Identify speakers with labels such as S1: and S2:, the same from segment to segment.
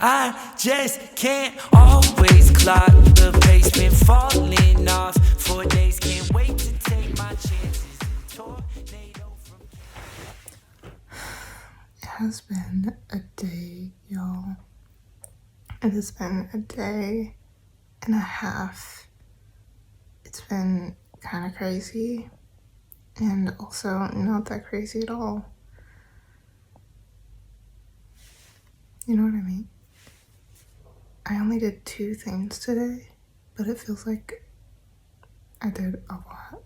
S1: I just can't always clock the pace, been falling off for days. Can't wait to take my chances. Tornado from...
S2: It has been a day, y'all. It has been a day and a half. It's been kind of crazy and also not that crazy at all. You know what I mean? I only did 2 things today, but it feels like I did a lot.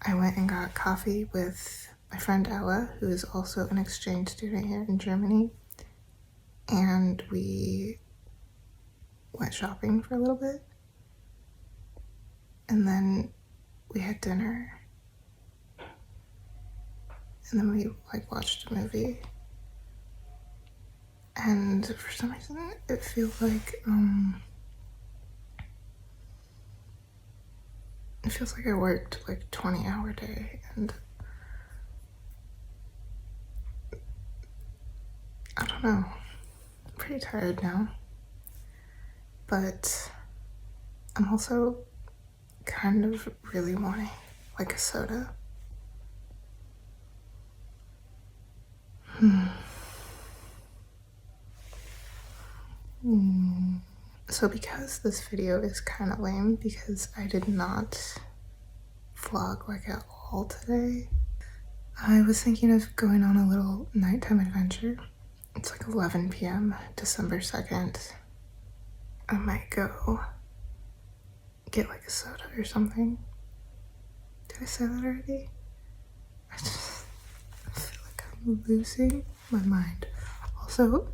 S2: I went and got coffee with my friend Ella, who is also an exchange student here in Germany, and we went shopping for a little bit, and then we had dinner, and then we watched a movie. And for some reason, it feels like I worked 20-hour day, and I don't know. I'm pretty tired now, but I'm also kind of really wanting a soda. So because this video is kind of lame because I did not vlog at all today, I was thinking of going on a little nighttime adventure. It's 11 p.m. December 2nd. I might go get a soda or something. Did I say that already? I feel like I'm losing my mind. Also,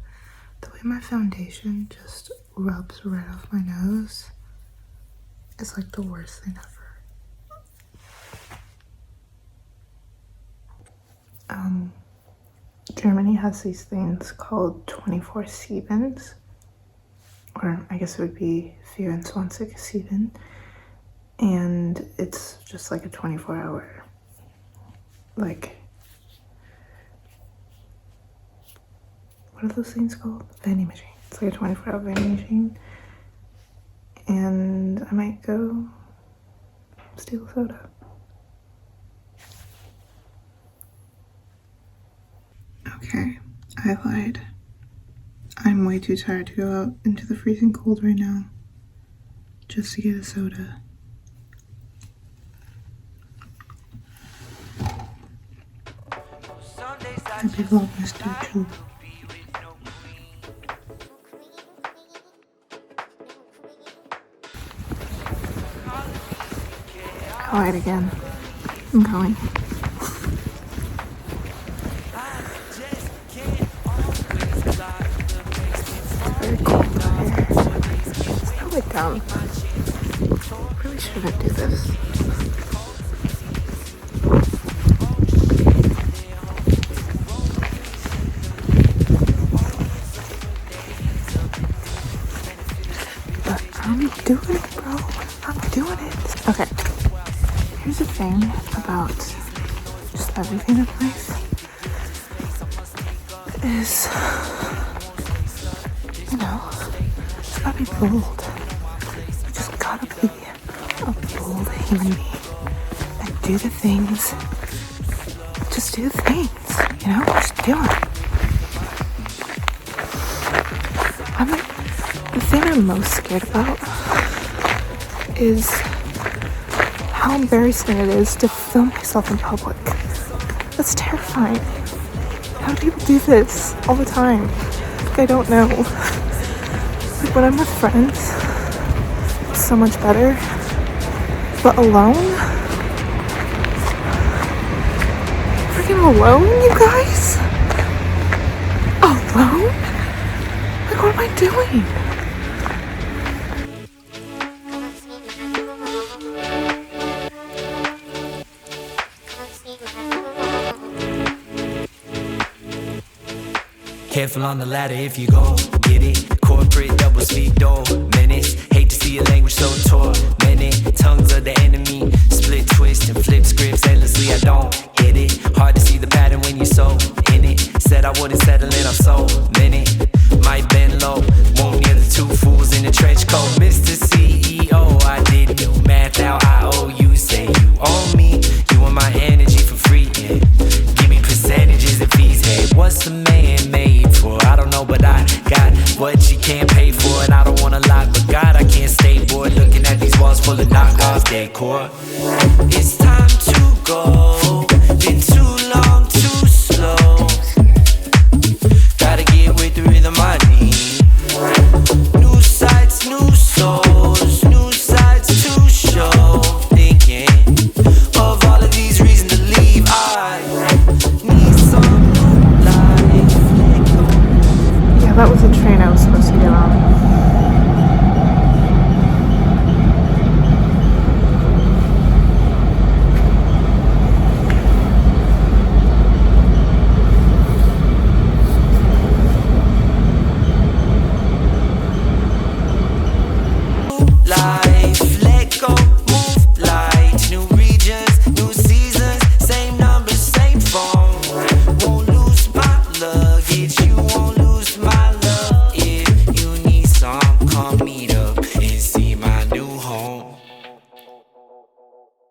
S2: the way my foundation just rubs right off my nose is the worst thing ever. Germany has these things called 24/7s, or I guess it would be 24/7, and it's just a 24-hour, what are those things called? Vending machine. It's a 24-hour vending machine, and I might go steal a soda. Okay, I lied. I'm way too tired to go out into the freezing cold right now just to get a soda. Happy Vlogmas, dear children. I lied again. I'm going. Very cold here. It's probably dumb. Really shouldn't do this. But I'm doing it, bro. I'm doing it. Okay. Here's the thing about just everything in life is, it's gotta be bold. You just gotta be a bold human being and do the things. Just do the things, just do it. The thing I'm most scared about is how embarrassing it is to film myself in public. That's terrifying. How do people do this all the time? I don't know. When I'm with friends, it's so much better. But alone? Freaking alone, you guys? Alone? What am I doing?
S1: Careful on the ladder if you go get it. Corporate double speak door menace. Hate to see your language so tormented. Tongues of the enemy. Split twist and flip scripts endlessly. I don't get it. Hard to see the pattern when you're so in it. Said I wouldn't settle in, I'm so minute. full of knockoff decor. It's time to go. Been too long, too slow. Gotta get with the rhythm I need. New sights, new souls, new sides to show. Thinking of all of these reasons to leave. I need some new life.
S2: Yeah, that was a train I was supposed to get on.